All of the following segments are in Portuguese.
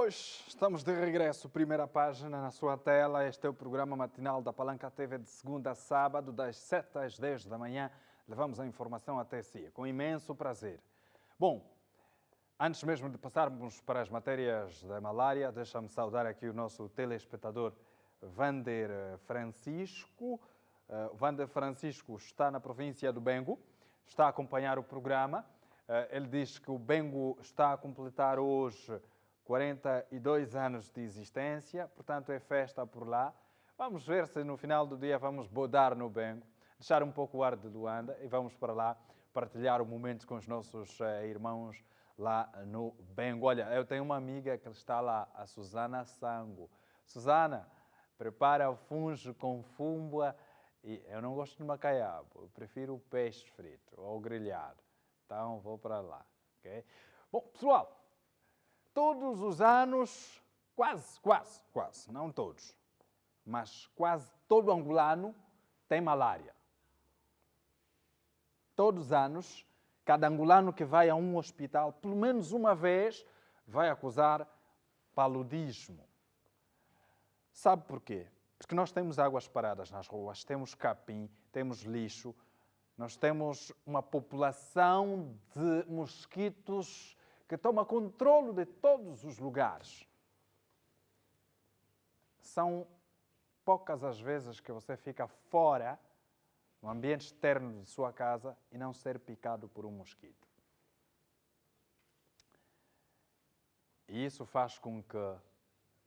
Pois, estamos de regresso. Primeira página na sua tela. Este é o programa matinal da Palanca TV de segunda a sábado, das 7 às 10 da manhã. Levamos a informação até si, com imenso prazer. Bom, antes mesmo de passarmos para as matérias da malária, deixa-me saudar aqui o nosso telespectador Vander Francisco. Vander Francisco está na província do Bengo, está a acompanhar o programa. Ele diz que o Bengo está a completar hoje 42 anos de existência, portanto é festa por lá. Vamos ver se no final do dia vamos bodar no Bengo, deixar um pouco o ar de Luanda e vamos para lá partilhar o momento com os nossos irmãos lá no Bengo. Olha, eu tenho uma amiga que está lá, a Susana Sango. Susana, prepara o fungo com fumba. E eu não gosto de macaiabo, eu prefiro o peixe frito ou grelhado. Então vou para lá, ok? Bom, pessoal, todos os anos, quase, não todos, mas quase todo angolano tem malária. Todos os anos, cada angolano que vai a um hospital, pelo menos uma vez, vai acusar paludismo. Sabe porquê? Porque nós temos águas paradas nas ruas, temos capim, temos lixo, nós temos uma população de mosquitos que toma controle de todos os lugares. São poucas as vezes que você fica fora, no ambiente externo de sua casa, e não ser picado por um mosquito. E isso faz com que,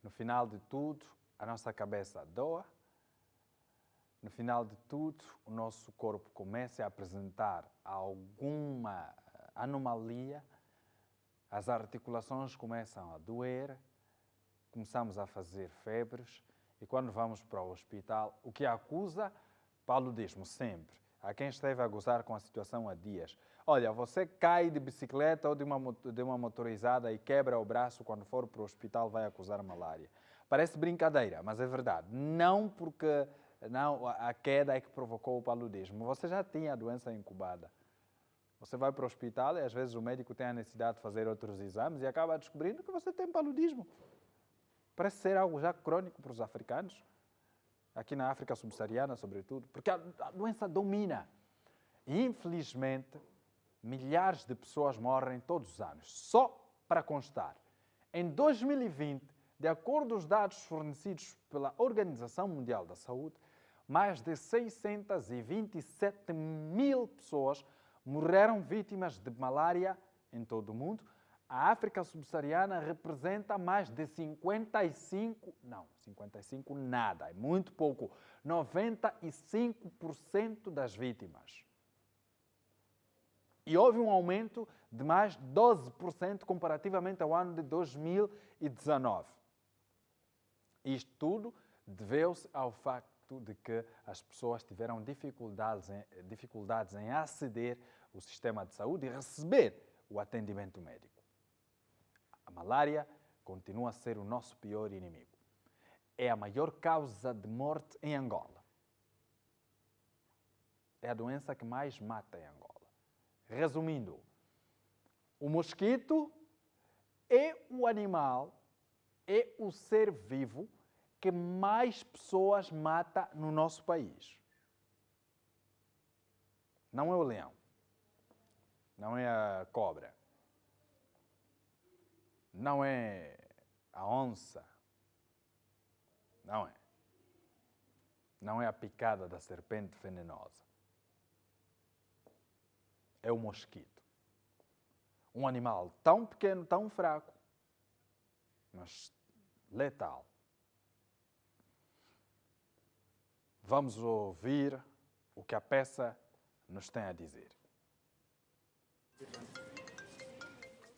no final de tudo, a nossa cabeça doa. No final de tudo, o nosso corpo comece a apresentar alguma anomalia, as articulações começam a doer, começamos a fazer febres e quando vamos para o hospital, o que acusa? Paludismo, sempre. Há quem esteve a gozar com a situação há dias. Olha, você cai de bicicleta ou de uma motorizada e quebra o braço, quando for para o hospital vai acusar malária. Parece brincadeira, mas é verdade. Não porque a queda é que provocou o paludismo. Você já tinha a doença incubada. Você vai para o hospital e às vezes o médico tem a necessidade de fazer outros exames e acaba descobrindo que você tem paludismo. Parece ser algo já crônico para os africanos, aqui na África subsaariana sobretudo, porque a doença domina. E infelizmente, milhares de pessoas morrem todos os anos. Só para constar, em 2020, de acordo com os dados fornecidos pela Organização Mundial da Saúde, mais de 627 mil pessoas morreram vítimas de malária em todo o mundo. A África subsaariana representa mais de 55 nada, é muito pouco, 95% das vítimas. E houve um aumento de mais de 12% comparativamente ao ano de 2019. Isto tudo deveu-se ao facto de que as pessoas tiveram dificuldades em aceder ao sistema de saúde e receber o atendimento médico. A malária continua a ser o nosso pior inimigo. É a maior causa de morte em Angola. É a doença que mais mata em Angola. Resumindo, o mosquito é o animal, é o ser vivo que mais pessoas mata no nosso país. Não é o leão, não é a cobra, não é a onça, não é. Não é a picada da serpente venenosa. É o mosquito. Um animal tão pequeno, tão fraco, mas letal. Vamos ouvir o que a peça nos tem a dizer.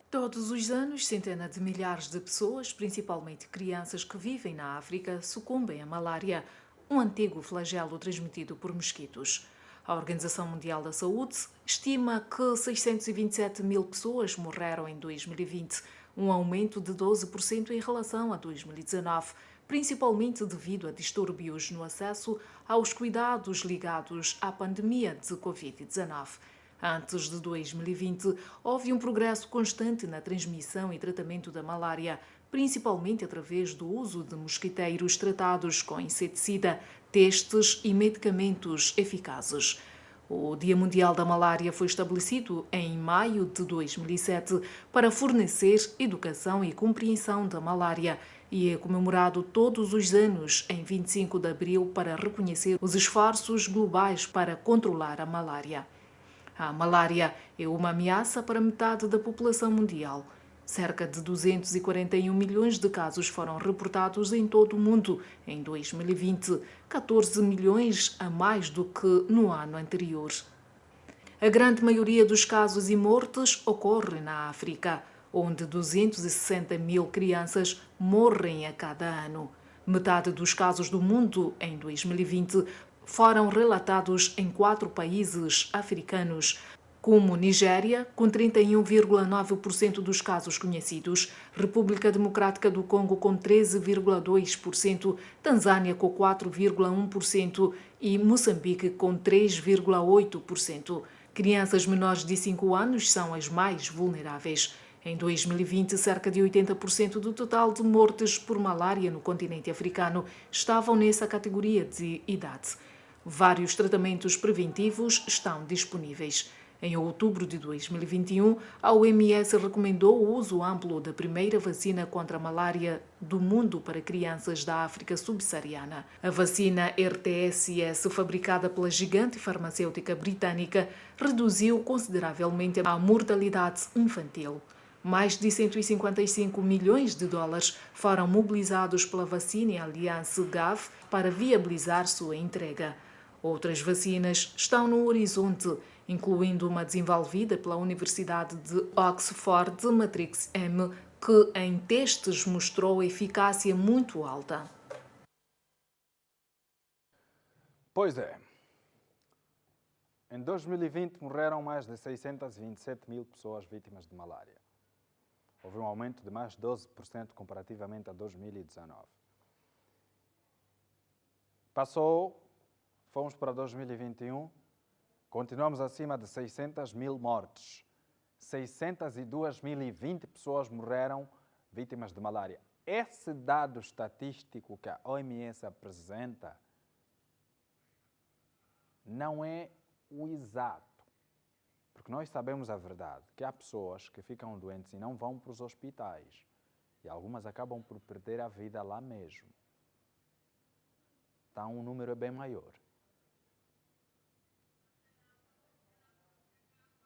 Todos os anos, centenas de milhares de pessoas, principalmente crianças que vivem na África, sucumbem à malária, um antigo flagelo transmitido por mosquitos. A Organização Mundial da Saúde estima que 627 mil pessoas morreram em 2020, um aumento de 12% em relação a 2019, principalmente devido a distúrbios no acesso aos cuidados ligados à pandemia de Covid-19. Antes de 2020, houve um progresso constante na transmissão e tratamento da malária, principalmente através do uso de mosquiteiros tratados com inseticida, testes e medicamentos eficazes. O Dia Mundial da Malária foi estabelecido em maio de 2007 para fornecer educação e compreensão da malária e é comemorado todos os anos em 25 de abril para reconhecer os esforços globais para controlar a malária. A malária é uma ameaça para metade da população mundial. Cerca de 241 milhões de casos foram reportados em todo o mundo em 2020, 14 milhões a mais do que no ano anterior. A grande maioria dos casos e mortes ocorre na África, onde 260 mil crianças morrem a cada ano. Metade dos casos do mundo em 2020 foram relatados em 4 países africanos, como Nigéria, com 31,9% dos casos conhecidos, República Democrática do Congo com 13,2%, Tanzânia com 4,1% e Moçambique com 3,8%. Crianças menores de 5 anos são as mais vulneráveis. Em 2020, cerca de 80% do total de mortes por malária no continente africano estavam nessa categoria de idade. Vários tratamentos preventivos estão disponíveis. Em outubro de 2021, a OMS recomendou o uso amplo da primeira vacina contra a malária do mundo para crianças da África subsaariana. A vacina RTS-S, fabricada pela gigante farmacêutica britânica, reduziu consideravelmente a mortalidade infantil. Mais de 155 milhões de dólares foram mobilizados pela Vaccine Alliance Gavi para viabilizar sua entrega. Outras vacinas estão no horizonte, incluindo uma desenvolvida pela Universidade de Oxford, Matrix-M, que em testes mostrou eficácia muito alta. Pois é. Em 2020 morreram mais de 627 mil pessoas vítimas de malária. Houve um aumento de mais de 12% comparativamente a 2019. Fomos para 2021, continuamos acima de 600 mil mortes. 602.020 pessoas morreram vítimas de malária. Esse dado estatístico que a OMS apresenta não é o exato. Porque nós sabemos a verdade, que há pessoas que ficam doentes e não vão para os hospitais. E algumas acabam por perder a vida lá mesmo. Então o número é bem maior.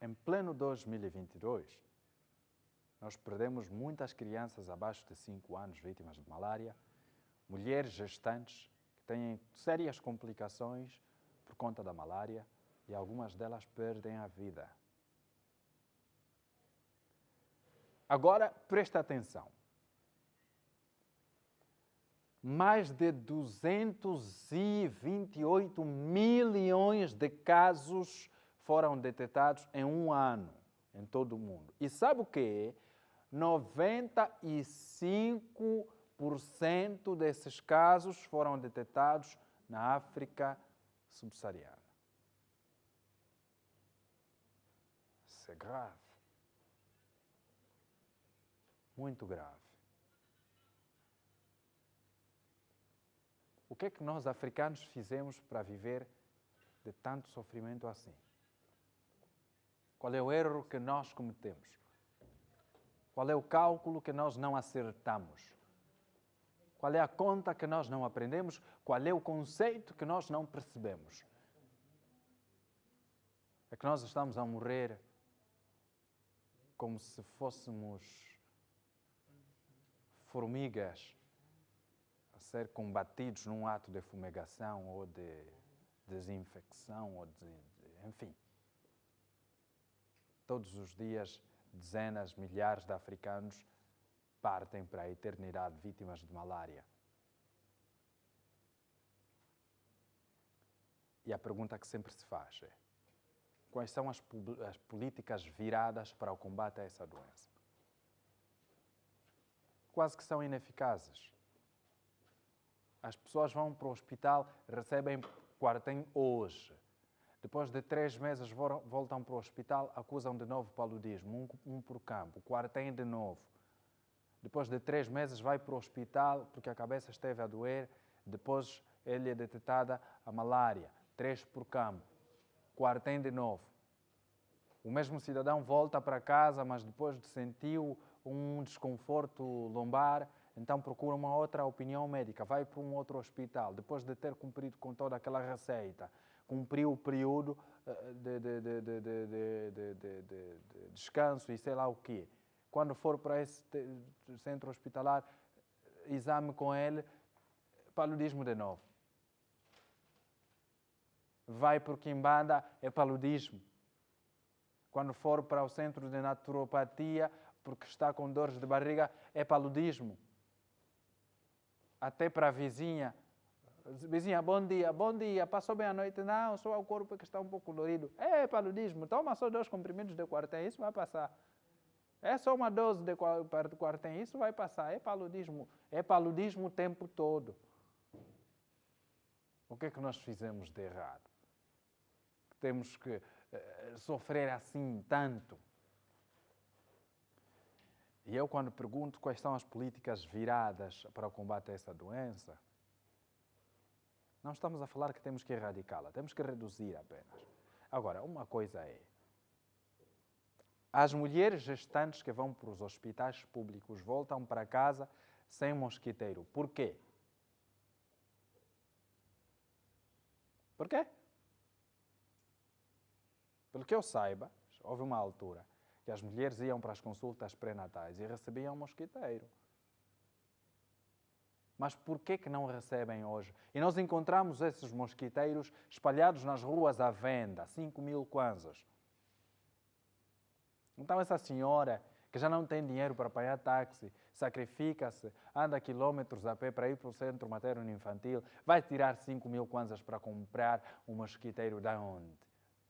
Em pleno 2022, nós perdemos muitas crianças abaixo de 5 anos vítimas de malária, mulheres gestantes que têm sérias complicações por conta da malária e algumas delas perdem a vida. Agora, presta atenção. Mais de 228 milhões de casos foram detectados em um ano em todo o mundo. E sabe o que é? 95% desses casos foram detectados na África subsaariana. Isso é grave. Muito grave. O que é que nós africanos fizemos para viver de tanto sofrimento assim? Qual é o erro que nós cometemos? Qual é o cálculo que nós não acertamos? Qual é a conta que nós não aprendemos? Qual é o conceito que nós não percebemos? É que nós estamos a morrer como se fôssemos formigas a ser combatidos num ato de fumigação ou de desinfecção, enfim. Todos os dias, dezenas, milhares de africanos partem para a eternidade vítimas de malária. E a pergunta que sempre se faz é: quais são as políticas viradas para o combate a essa doença? Quase que são ineficazes. As pessoas vão para o hospital, recebem quarentena hoje. Depois de 3 meses voltam para o hospital, acusam de novo paludismo, um por campo, quarentena de novo. depois de 3 meses vai para o hospital porque a cabeça esteve a doer, depois ele é detectada a malária, 3 por campo, quartem de novo. O mesmo cidadão volta para casa, mas depois de sentir um desconforto lombar, então procura uma outra opinião médica, vai para um outro hospital, depois de ter cumprido com toda aquela receita, cumpriu o período de descanso e sei lá o quê. Quando for para esse centro hospitalar, exame com ele, paludismo de novo. Vai por Quimbanda, é paludismo. Quando for para o centro de naturopatia, porque está com dores de barriga, é paludismo. Até para a vizinha. Vizinha, bom dia, passou bem a noite? Não, só o corpo que está um pouco dolorido. É paludismo, toma só 2 comprimidos de quartem, isso vai passar. É só uma dose de quartem, isso vai passar. É paludismo o tempo todo. O que é que nós fizemos de errado? Temos que sofrer assim tanto. E eu, quando pergunto quais são as políticas viradas para o combate a essa doença, não estamos a falar que temos que erradicá-la, temos que reduzir apenas. Agora, uma coisa é, as mulheres gestantes que vão para os hospitais públicos voltam para casa sem mosquiteiro. Por quê? Por quê? Pelo que eu saiba, houve uma altura que as mulheres iam para as consultas pré-natais e recebiam mosquiteiro. Mas por que não recebem hoje? E nós encontramos esses mosquiteiros espalhados nas ruas à venda, 5.000 kwanzas. Então essa senhora que já não tem dinheiro para pagar táxi, sacrifica-se, anda quilômetros a pé para ir para o centro materno infantil, vai tirar 5.000 kwanzas para comprar um mosquiteiro de onde?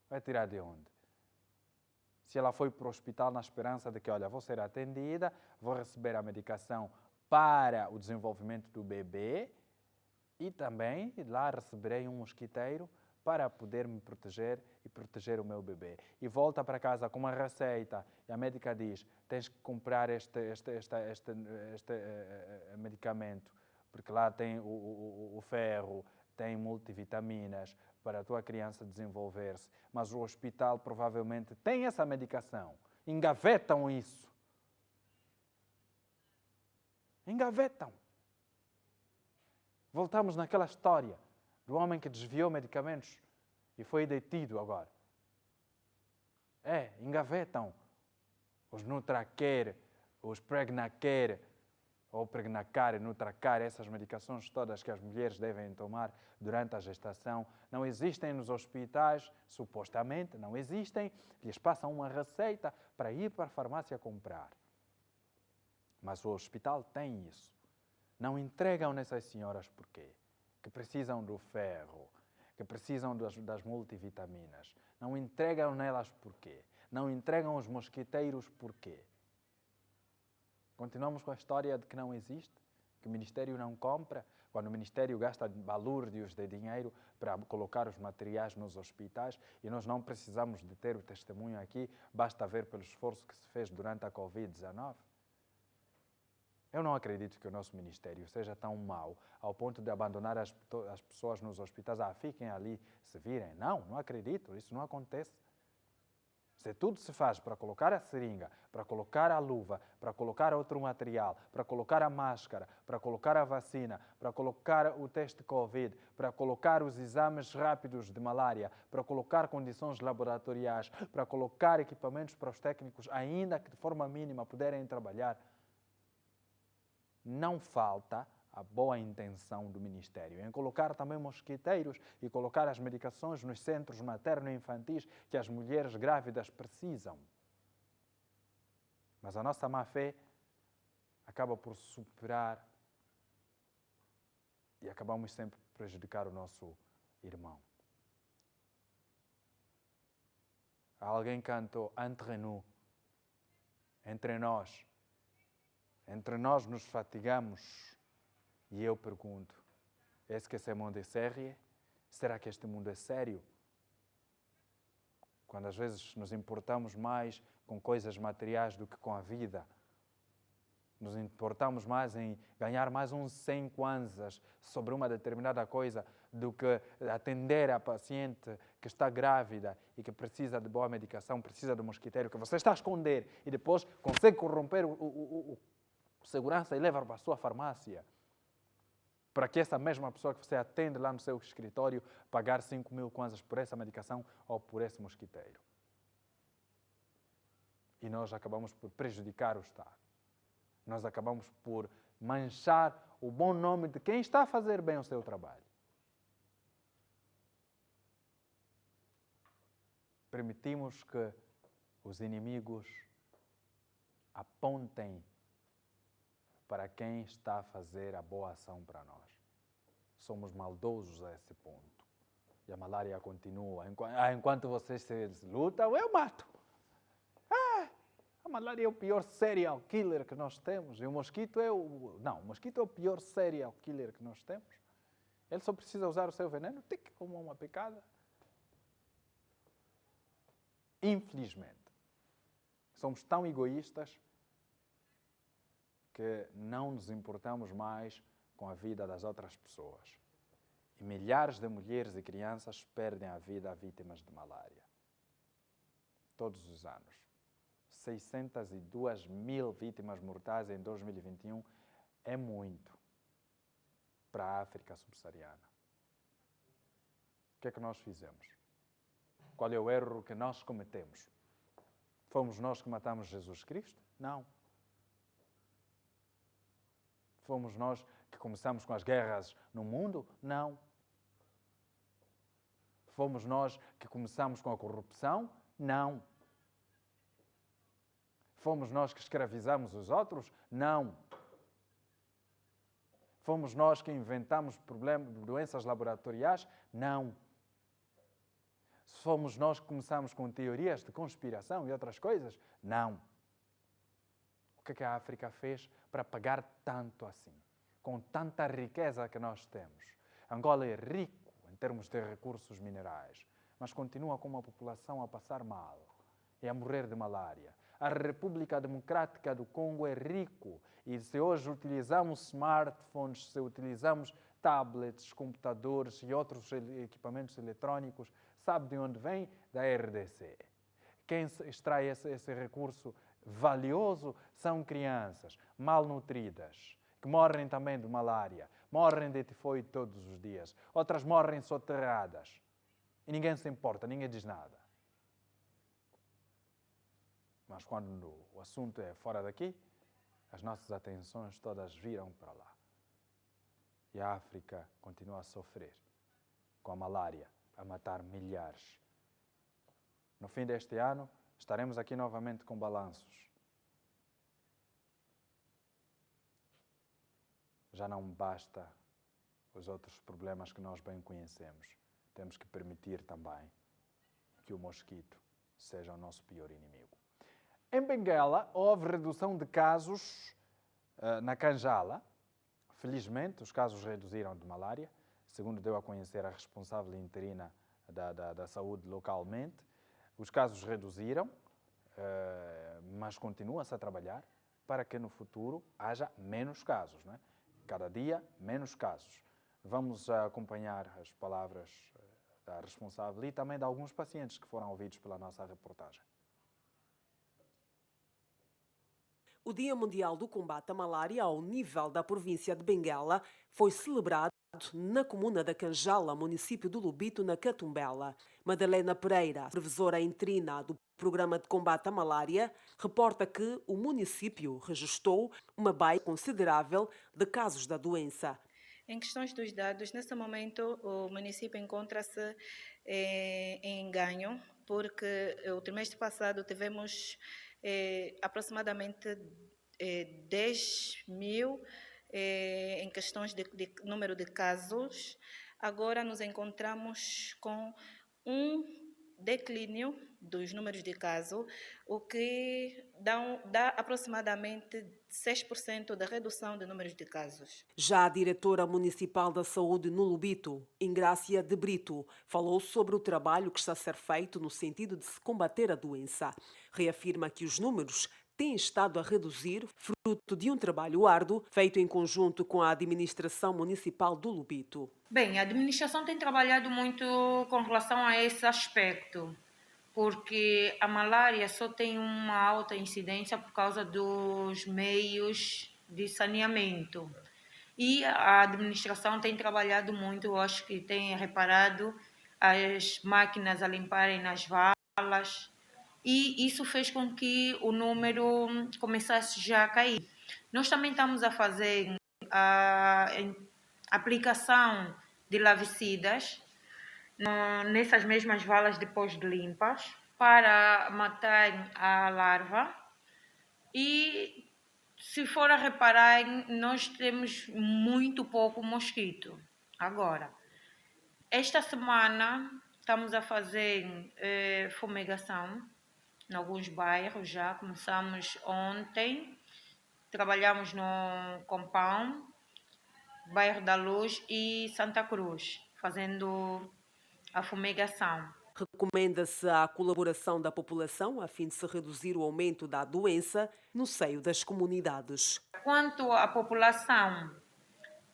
Vai tirar de onde? Se ela foi para o hospital na esperança de que, olha, vou ser atendida, vou receber a medicação para o desenvolvimento do bebê e também lá receberei um mosquiteiro para poder me proteger e proteger o meu bebê. E volta para casa com uma receita e a médica diz, tens que comprar este medicamento, porque lá tem o ferro, tem multivitaminas para a tua criança desenvolver-se, mas o hospital provavelmente tem essa medicação. Engavetam isso. Engavetam. Voltamos naquela história do homem que desviou medicamentos e foi detido agora. Engavetam os Nutracare, os Pregnacare, ou Pregnacare, Nutracare, essas medicações todas que as mulheres devem tomar durante a gestação, não existem nos hospitais, supostamente não existem, lhes passam uma receita para ir para a farmácia comprar. Mas o hospital tem isso. Não entregam nessas senhoras por quê? Que precisam do ferro, que precisam das multivitaminas. Não entregam nelas por quê? Não entregam os mosquiteiros por quê? Continuamos com a história de que não existe, que o Ministério não compra, quando o Ministério gasta balúrdios de dinheiro para colocar os materiais nos hospitais e nós não precisamos de ter o testemunho aqui, basta ver pelo esforço que se fez durante a Covid-19. Eu não acredito que o nosso Ministério seja tão mau ao ponto de abandonar as pessoas nos hospitais. Fiquem ali, se virem. Não acredito, isso não acontece. Se tudo se faz para colocar a seringa, para colocar a luva, para colocar outro material, para colocar a máscara, para colocar a vacina, para colocar o teste Covid, para colocar os exames rápidos de malária, para colocar condições laboratoriais, para colocar equipamentos para os técnicos, ainda que de forma mínima puderem trabalhar, não falta a boa intenção do Ministério em colocar também mosquiteiros e colocar as medicações nos centros materno-infantis que as mulheres grávidas precisam. Mas a nossa má-fé acaba por superar e acabamos sempre por prejudicar o nosso irmão. Alguém cantou entre nous, entre nós nos fatigamos. E eu pergunto, est-ce que esse mundo é sério? Será que este mundo é sério? Quando às vezes nos importamos mais com coisas materiais do que com a vida. Nos importamos mais em ganhar mais uns 100 kwanzas sobre uma determinada coisa do que atender a paciente que está grávida e que precisa de boa medicação, precisa do mosquiteiro, que você está a esconder e depois consegue corromper o segurança e levar para a sua farmácia. Para que essa mesma pessoa que você atende lá no seu escritório pagar 5.000 kwanzas por essa medicação ou por esse mosquiteiro. E nós acabamos por prejudicar o Estado. Nós acabamos por manchar o bom nome de quem está a fazer bem o seu trabalho. Permitimos que os inimigos apontem para quem está a fazer a boa ação para nós. Somos maldosos a esse ponto. E a malária continua. Enquanto vocês se lutam, eu mato. A malária é o pior serial killer que nós temos. E o mosquito é o... Não, o mosquito é o pior serial killer que nós temos. Ele só precisa usar o seu veneno, como uma picada. Infelizmente, somos tão egoístas que não nos importamos mais com a vida das outras pessoas. E milhares de mulheres e crianças perdem a vida a vítimas de malária. Todos os anos. 602.000 vítimas mortais em 2021 é muito para a África subsaariana. O que é que nós fizemos? Qual é o erro que nós cometemos? Fomos nós que matamos Jesus Cristo? Não. Fomos nós que começamos com as guerras no mundo? Não. Fomos nós que começamos com a corrupção? Não. Fomos nós que escravizamos os outros? Não. Fomos nós que inventamos doenças laboratoriais? Não. Fomos nós que começamos com teorias de conspiração e outras coisas? Não. O que é que a África fez para pagar tanto assim? Com tanta riqueza que nós temos. Angola é rico em termos de recursos minerais, mas continua com uma população a passar mal e a morrer de malária. A República Democrática do Congo é rico e se hoje utilizamos smartphones, se utilizamos tablets, computadores e outros equipamentos eletrônicos, sabe de onde vem? Da RDC. Quem extrai esse recurso valioso são crianças malnutridas, que morrem também de malária, morrem de tifoide todos os dias, outras morrem soterradas. E ninguém se importa, ninguém diz nada. Mas quando o assunto é fora daqui, as nossas atenções todas viram para lá. E a África continua a sofrer com a malária, a matar milhares. No fim deste ano, estaremos aqui novamente com balanços. Já não basta os outros problemas que nós bem conhecemos. Temos que permitir também que o mosquito seja o nosso pior inimigo. Em Benguela, houve redução de casos na Canjala. Felizmente, os casos reduziram de malária, segundo deu a conhecer a responsável interina da saúde localmente. Os casos reduziram, mas continua-se a trabalhar para que no futuro haja menos casos, não é? Cada dia, menos casos. Vamos acompanhar as palavras da responsável e também de alguns pacientes que foram ouvidos pela nossa reportagem. O Dia Mundial do Combate à Malária ao nível da província de Benguela foi celebrado na comuna da Canjala, município do Lubito, na Catumbela. Madalena Pereira, professora interina do Programa de Combate à Malária, reporta que o município registrou uma baixa considerável de casos da doença. Em questões dos dados, nesse momento o município encontra-se em ganho, porque o trimestre passado tivemos aproximadamente 10.000 em questões de número de casos. Agora nos encontramos com um declínio dos números de casos, o que dá aproximadamente 6% de redução de números de casos. Já a diretora municipal da saúde no Lubito, Ingrácia de Brito, falou sobre o trabalho que está a ser feito no sentido de se combater a doença. Reafirma que os números tem estado a reduzir, fruto de um trabalho árduo feito em conjunto com a administração municipal do Lubito. Bem, a administração tem trabalhado muito com relação a esse aspecto, porque a malária só tem uma alta incidência por causa dos meios de saneamento. E a administração tem trabalhado muito, eu acho que tem reparado as máquinas a limparem nas valas, e isso fez com que o número começasse já a cair. Nós também estamos a fazer a aplicação de larvicidas nessas mesmas valas depois de limpas para matar a larva. E se for a reparar, nós temos muito pouco mosquito. Agora, esta semana estamos a fazer fumigação em alguns bairros já. Começamos ontem, trabalhamos no Compão, Bairro da Luz e Santa Cruz, fazendo a fumigação. Recomenda-se a colaboração da população a fim de se reduzir o aumento da doença no seio das comunidades. Quanto à população,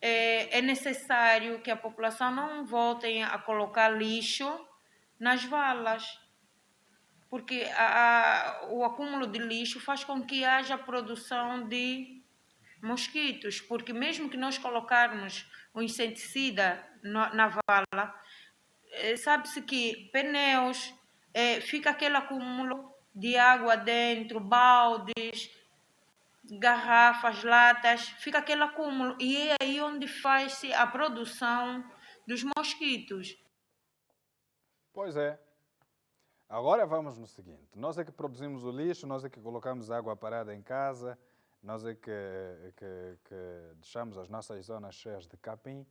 é necessário que a população não volte a colocar lixo nas valas, porque o acúmulo de lixo faz com que haja produção de mosquitos, porque mesmo que nós colocarmos o inseticida na vala, sabe-se que pneus, fica aquele acúmulo de água dentro, baldes, garrafas, latas, fica aquele acúmulo, e é aí onde faz-se a produção dos mosquitos. Pois é. Agora vamos no seguinte, nós é que produzimos o lixo, nós é que colocamos água parada em casa, nós é que deixamos as nossas zonas cheias de capim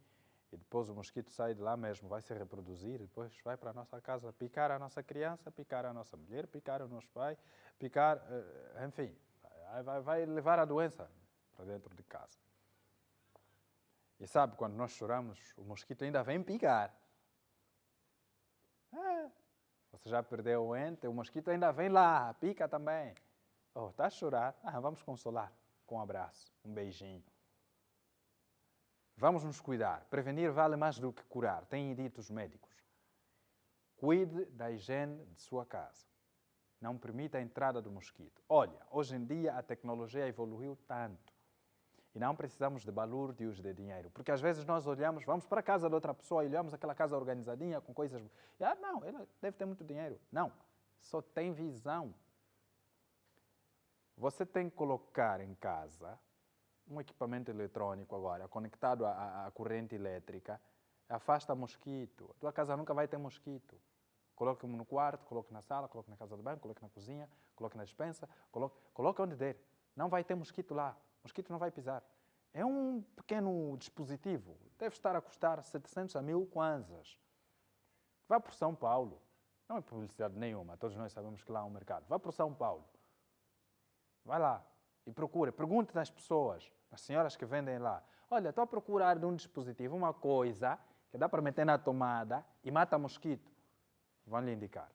e depois o mosquito sai de lá mesmo, vai se reproduzir, depois vai para a nossa casa picar a nossa criança, picar a nossa mulher, picar o nosso pai, picar, enfim, vai levar a doença para dentro de casa. E sabe, quando nós choramos, o mosquito ainda vem picar. Você já perdeu o ente, o mosquito ainda vem lá, pica também. Oh, está a chorar? Vamos consolar com um abraço, um beijinho. Vamos nos cuidar. Prevenir vale mais do que curar, têm dito os médicos. Cuide da higiene de sua casa. Não permita a entrada do mosquito. Olha, hoje em dia a tecnologia evoluiu tanto. E não precisamos de balúrdios de dinheiro. Porque às vezes nós olhamos, vamos para a casa de outra pessoa e olhamos aquela casa organizadinha com coisas... não, ele deve ter muito dinheiro. Não, só tem visão. Você tem que colocar em casa um equipamento eletrônico agora, conectado à corrente elétrica, afasta mosquito. A tua casa nunca vai ter mosquito. Coloque no quarto, coloque na sala, coloque na casa de banho, coloque na cozinha, coloque na despensa, coloque onde der. Não vai ter mosquito lá. O mosquito não vai pisar. É um pequeno dispositivo. Deve estar a custar 700 a 1000 kwanzas. Vá por São Paulo. Não é publicidade nenhuma, todos nós sabemos que lá há um mercado. Vá por São Paulo. Vai lá e procure. Pergunte nas pessoas, as senhoras que vendem lá. Olha, estou a procurar de um dispositivo, uma coisa que dá para meter na tomada e mata mosquito. Vão lhe indicar.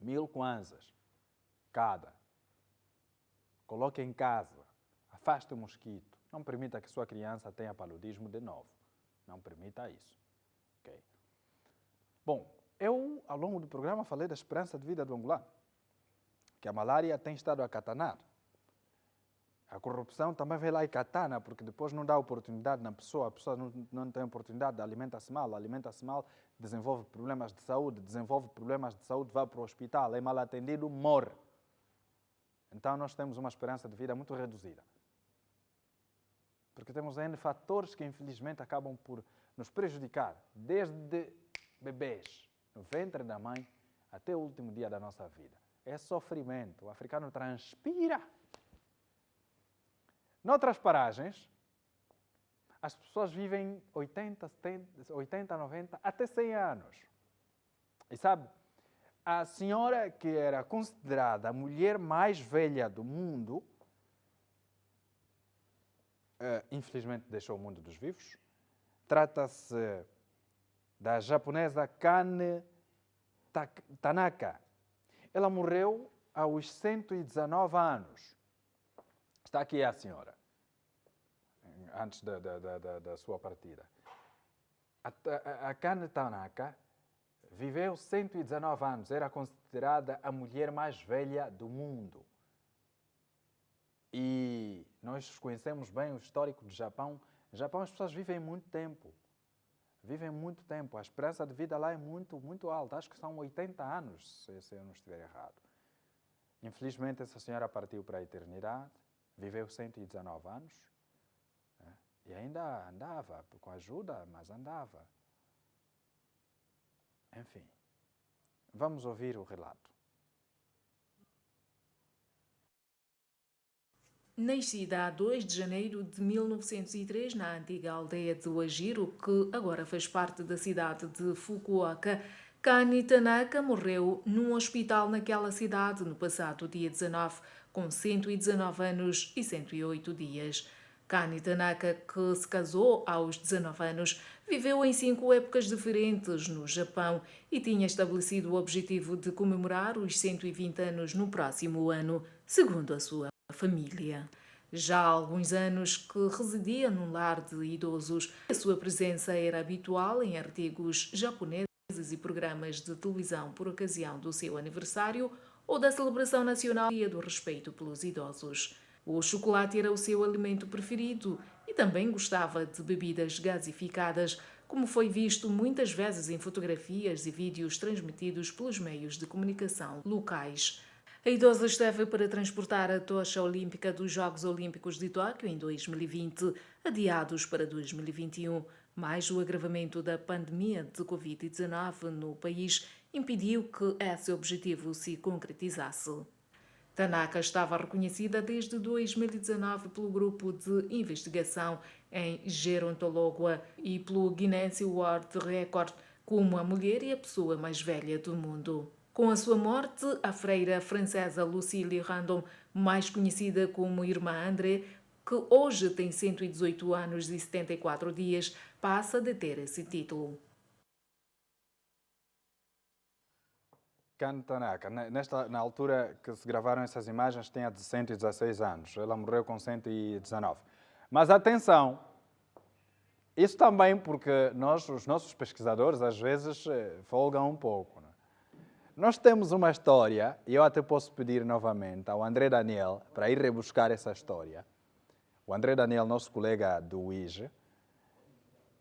1000 kwanzas cada. Coloque em casa. Afaste o mosquito. Não permita que sua criança tenha paludismo de novo. Não permita isso. Okay? Bom, eu, ao longo do programa, falei da esperança de vida do angolano, que a malária tem estado a catanar. A corrupção também vem lá e catana, porque depois não dá oportunidade na pessoa, a pessoa não tem oportunidade, alimenta-se mal, desenvolve problemas de saúde, vai para o hospital, é mal atendido, morre. Então nós temos uma esperança de vida muito reduzida. Porque temos N fatores que infelizmente acabam por nos prejudicar, desde bebês, no ventre da mãe, até o último dia da nossa vida. É sofrimento, o africano transpira. Noutras paragens, as pessoas vivem 80, 70, 80, 90, até 100 anos. E sabe, a senhora que era considerada a mulher mais velha do mundo, infelizmente deixou o mundo dos vivos. Trata-se da japonesa Kane Tanaka. Ela morreu aos 119 anos. Está aqui a senhora, antes da sua partida. A Kane Tanaka viveu 119 anos, era considerada a mulher mais velha do mundo. E nós conhecemos bem o histórico do Japão. No Japão as pessoas vivem muito tempo. Vivem muito tempo. A esperança de vida lá é muito, muito alta. Acho que são 80 anos, se eu não estiver errado. Infelizmente, essa senhora partiu para a eternidade, viveu 119 anos, né? E ainda andava, com ajuda, mas andava. Enfim, vamos ouvir o relato. Nascida a 2 de janeiro de 1903 na antiga aldeia de Wajiro, que agora faz parte da cidade de Fukuoka, Kane Tanaka morreu num hospital naquela cidade no passado dia 19, com 119 anos e 108 dias. Kane Tanaka, que se casou aos 19 anos, viveu em 5 épocas diferentes no Japão e tinha estabelecido o objetivo de comemorar os 120 anos no próximo ano, segundo a sua família. Já há alguns anos que residia num lar de idosos, a sua presença era habitual em artigos japoneses e programas de televisão por ocasião do seu aniversário ou da celebração nacional Dia do Respeito pelos Idosos. O chocolate era o seu alimento preferido e também gostava de bebidas gasificadas, como foi visto muitas vezes em fotografias e vídeos transmitidos pelos meios de comunicação locais. A idosa esteve para transportar a tocha olímpica dos Jogos Olímpicos de Tóquio em 2020, adiados para 2021, mas o agravamento da pandemia de Covid-19 no país impediu que esse objetivo se concretizasse. Tanaka estava reconhecida desde 2019 pelo Grupo de Investigação em Gerontologia e pelo Guinness World Record como a mulher e a pessoa mais velha do mundo. Com a sua morte, a freira francesa Lucille Randon, mais conhecida como Irmã André, que hoje tem 118 anos e 74 dias, passa a deter esse título. Kane Tanaka, na altura que se gravaram essas imagens, tinha de 116 anos. Ela morreu com 119. Mas atenção, isso também porque os nossos pesquisadores às vezes folgam um pouco. Né? Nós temos uma história, e eu até posso pedir novamente ao André Daniel para ir rebuscar essa história. O André Daniel, nosso colega do UIJ,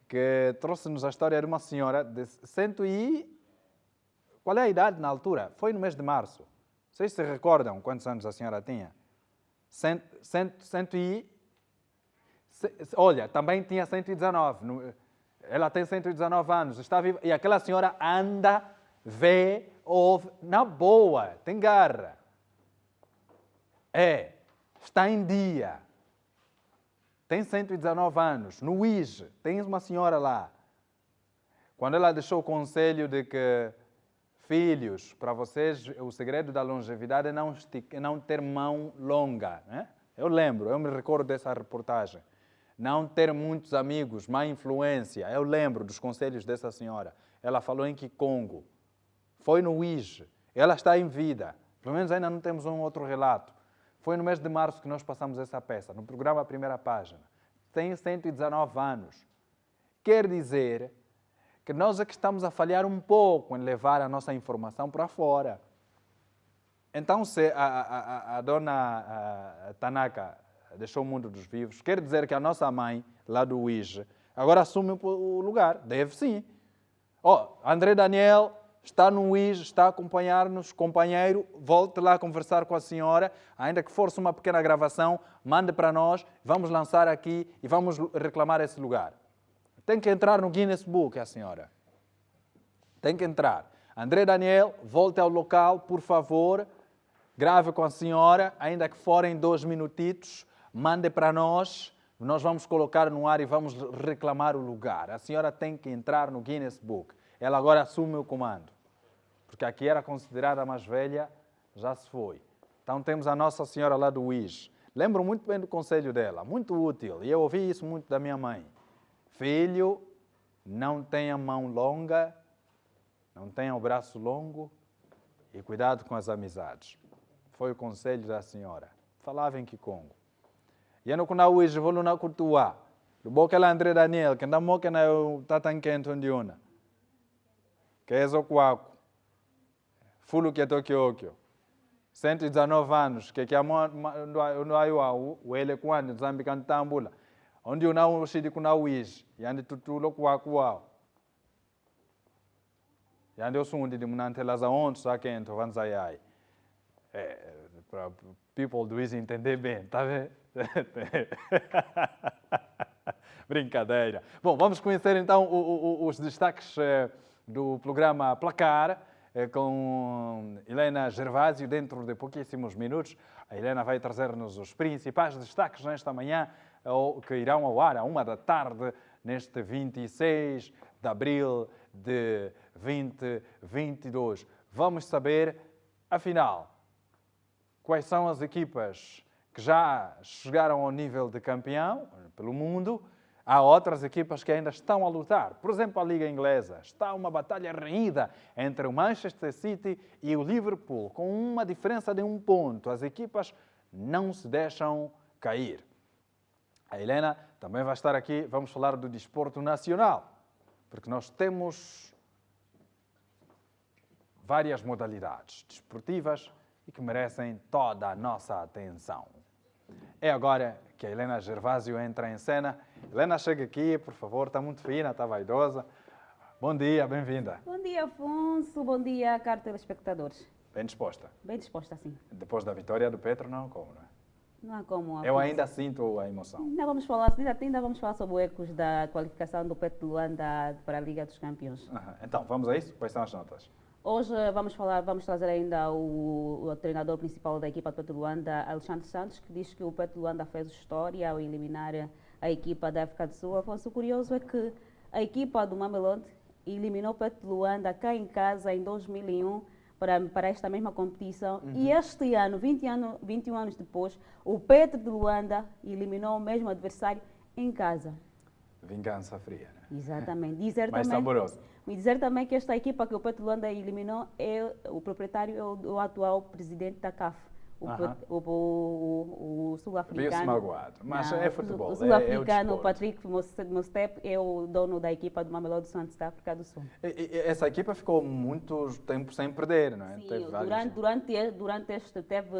que trouxe-nos a história de uma senhora de 100 e... Qual é a idade na altura? Foi no mês de março. Vocês se recordam quantos anos a senhora tinha? Olha, também tinha 119. Ela tem 119 anos, está viva. E aquela senhora anda, vê, ouve, na boa, tem garra. Está em dia. Tem 119 anos. No UIJ, tem uma senhora lá. Quando ela deixou o conselho de que filhos, para vocês, o segredo da longevidade é não ter mão longa. Né? Eu me recordo dessa reportagem. Não ter muitos amigos, má influência. Eu lembro dos conselhos dessa senhora. Ela falou em Kikongo. Foi no UIJ. Ela está em vida. Pelo menos ainda não temos um outro relato. Foi no mês de março que nós passamos essa peça, no programa Primeira Página. Tem 119 anos. Quer dizer que nós é que estamos a falhar um pouco em levar a nossa informação para fora. Então, se a dona Tanaka deixou o mundo dos vivos, quer dizer que a nossa mãe, lá do UIJ, agora assume o lugar. Deve sim. André Daniel está no UIJ, está a acompanhar-nos, companheiro, volte lá a conversar com a senhora, ainda que fosse uma pequena gravação, mande para nós, vamos lançar aqui e vamos reclamar esse lugar. Tem que entrar no Guinness Book, a senhora. Tem que entrar. André Daniel, volte ao local, por favor. Grave com a senhora, ainda que forem 2 minutitos. Mande para nós. Nós vamos colocar no ar e vamos reclamar o lugar. A senhora tem que entrar no Guinness Book. Ela agora assume o comando. Porque aqui era considerada a mais velha, já se foi. Então temos a Nossa Senhora lá do UIJ. Lembro muito bem do conselho dela, muito útil. E eu ouvi isso muito da minha mãe. Filho, não tenha mão longa, não tenha o braço longo e cuidado com as amizades. foi o conselho da senhora. Falava em Kikongo. E eu não conheço o vou na cultua. Do boca lá André Daniel, que não moca na tatan quente onde ona. Que é o quaco. Fulu que é Tokyo. 119 anos, que é no Aiwa, o ele quando Zambican Tambula. Onde o não se de kunawis, e ande tutulo quaco. E ande o sundi de munante las aonde só que então vamos aí. Para people do isso entender bem, tá vendo? Brincadeira. Bom, vamos conhecer então os destaques do programa Placar com Helena Gervásio dentro de pouquíssimos minutos. A Helena vai trazer-nos os principais destaques nesta manhã que irão ao ar à 13h, neste 26 de abril de 2022. Vamos saber, afinal, quais são as equipas que já chegaram ao nível de campeão pelo mundo. Há outras equipas que ainda estão a lutar. Por exemplo, a Liga Inglesa. Está uma batalha renhida entre o Manchester City e o Liverpool, com uma diferença de 1 ponto. As equipas não se deixam cair. A Helena também vai estar aqui. Vamos falar do desporto nacional, porque nós temos várias modalidades desportivas e que merecem toda a nossa atenção. É agora que a Helena Gervásio entra em cena. Helena, chega aqui, por favor, está muito fina, está vaidosa. Bom dia, bem-vinda. Bom dia, Afonso. Bom dia, caros telespectadores. Bem disposta? Bem disposta, sim. Depois da vitória do Petro, não como, não é? Não há como, Afonso. Eu ainda sinto a emoção. Ainda vamos falar sobre o ecos da qualificação do Petro de Luanda para a Liga dos Campeões. Então, vamos a isso? Quais são as notas? Hoje vamos trazer ainda o treinador principal da equipa do Petro de Luanda, Alexandre Santos, que diz que o Petro de Luanda fez história ao eliminar a equipa da África do Sul. Afonso, o curioso é que a equipa do Mamelodi eliminou o Petro de Luanda cá em casa em 2001 para esta mesma competição. E este ano, 21 anos depois, o Petro de Luanda eliminou o mesmo adversário em casa. Vingança fria, né? Exatamente. Mais saboroso. E dizer também que esta equipa que o Petro de Luanda eliminou, o proprietário é o atual presidente da CAF, o sul-africano. Viu-se magoado, mas é futebol. O sul-africano, Patrick Mostep, é o dono da equipa do Mamelodi Sundowns da África do Sul. Essa equipa ficou muito tempo sem perder, não é? Sim, durante este teve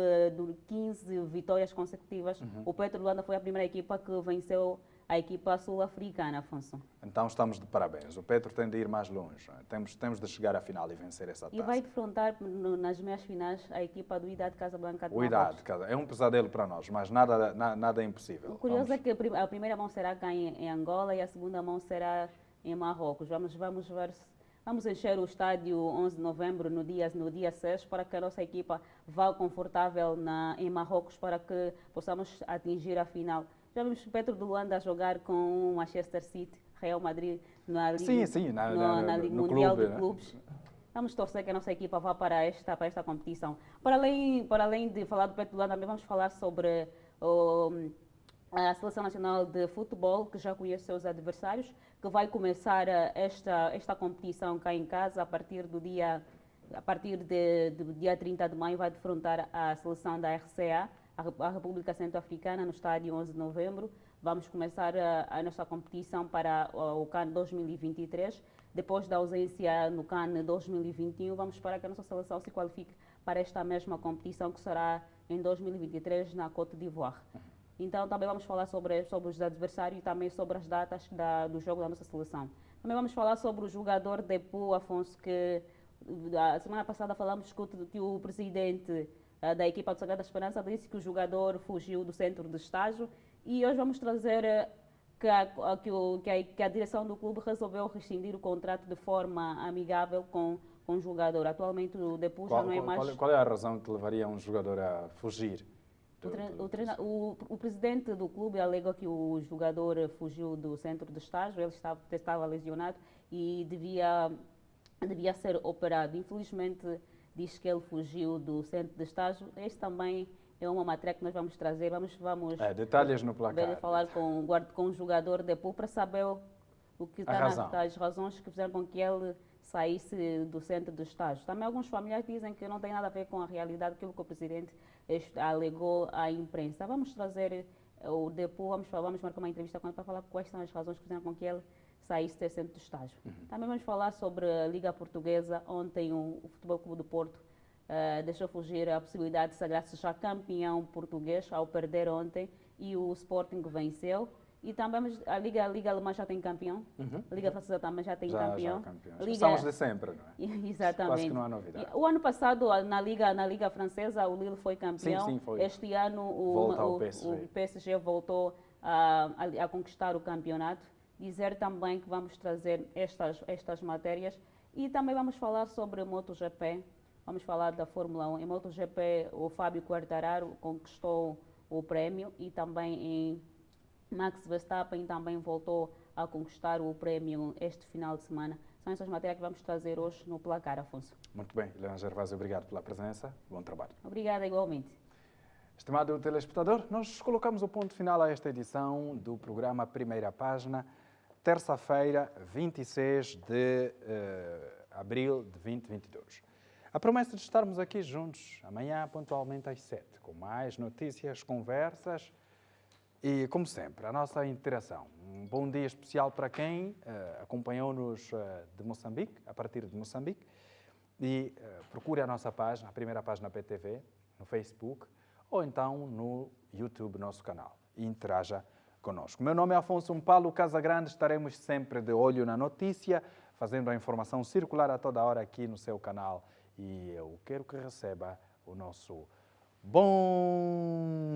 15 vitórias consecutivas. O Petro de Luanda foi a primeira equipa que venceu a equipa sul-africana, Afonso. Então estamos de parabéns. O Petro tem de ir mais longe. Temos de chegar à final e vencer essa taça. E vai defrontar nas meias finais a equipa do Wydad Casablanca de O Wydad é um pesadelo para nós, mas nada é impossível. O curioso é que a primeira mão será cá em Angola e a segunda mão será em Marrocos. Vamos encher o estádio 11 de novembro, no dia 6, para que a nossa equipa vá confortável em Marrocos, para que possamos atingir a final. Já vimos o Petro de Luanda jogar com o Manchester City, Real Madrid, na Liga Mundial de Clubes. Vamos torcer que a nossa equipa vá para esta competição. Para além de falar do Petro de Luanda, também vamos falar sobre a Seleção Nacional de Futebol, que já conhece seus adversários, que vai começar esta competição cá em casa a partir do dia 30 de maio, vai defrontar a seleção da RCA, a República Centro-Africana, no estádio 11 de novembro. Vamos começar a nossa competição para o CAN 2023. Depois da ausência no CAN 2021, vamos esperar que a nossa seleção se qualifique para esta mesma competição, que será em 2023 na Côte d'Ivoire. Então também vamos falar sobre os adversários e também sobre as datas do jogo da nossa seleção. Também vamos falar sobre o jogador Depu, Afonso, que a semana passada falamos que o presidente da equipa do Sagrada Esperança disse que o jogador fugiu do centro de estágio, e hoje vamos trazer que a direção do clube resolveu rescindir o contrato de forma amigável com o jogador. Atualmente o Depu já não é mais... Qual é a razão que levaria um jogador a fugir? O presidente do clube alega que o jogador fugiu do centro de estágio, ele estava lesionado e devia ser operado. Infelizmente, diz que ele fugiu do centro de estágio. Este também é uma matéria que nós vamos trazer. Vamos detalhes no placar. Falar com o jogador Depu para saber o que está as razões que fizeram com que ele saísse do centro do estágio. Também alguns familiares dizem que não tem nada a ver com a realidade, aquilo que o presidente alegou à imprensa. Vamos trazer o Depo, vamos marcar uma entrevista com ele para falar quais são as razões que fizeram com que ele saísse do centro do estágio. Também vamos falar sobre a Liga Portuguesa. Ontem o Futebol Clube do Porto deixou fugir a possibilidade de sagrar-se já campeão português ao perder ontem, e o Sporting venceu. E também a Liga Alemã já tem campeão, a Liga Francesa também já tem campeão. São os de sempre, não é? Exatamente. Quase que não há novidade. O ano passado, na Liga Francesa, o Lille foi campeão. Sim, foi. Este ano, o PSG voltou a conquistar o campeonato. Dizer também que vamos trazer estas matérias e também vamos falar sobre MotoGP. Vamos falar da Fórmula 1. Em MotoGP, o Fábio Quartararo conquistou o prémio e também em Max Verstappen também voltou a conquistar o prémio este final de semana. São essas matérias que vamos trazer hoje no Placar, Afonso. Muito bem, Helena Gervásio, obrigado pela presença. Bom trabalho. Obrigada, igualmente. Estimado telespectador, nós colocamos o ponto final a esta edição do programa Primeira Página, terça-feira, 26 de abril de 2022. A promessa de estarmos aqui juntos amanhã, pontualmente às 7, com mais notícias, conversas e, como sempre, a nossa interação. Um bom dia especial para quem acompanhou-nos de Moçambique, a partir de Moçambique, e procure a nossa página, a Primeira Página PTV, no Facebook, ou então no YouTube, nosso canal, e interaja conosco. Meu nome é Afonso Mpalo Casagrande, estaremos sempre de olho na notícia, fazendo a informação circular a toda hora aqui no seu canal, e eu quero que receba o nosso bom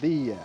dia.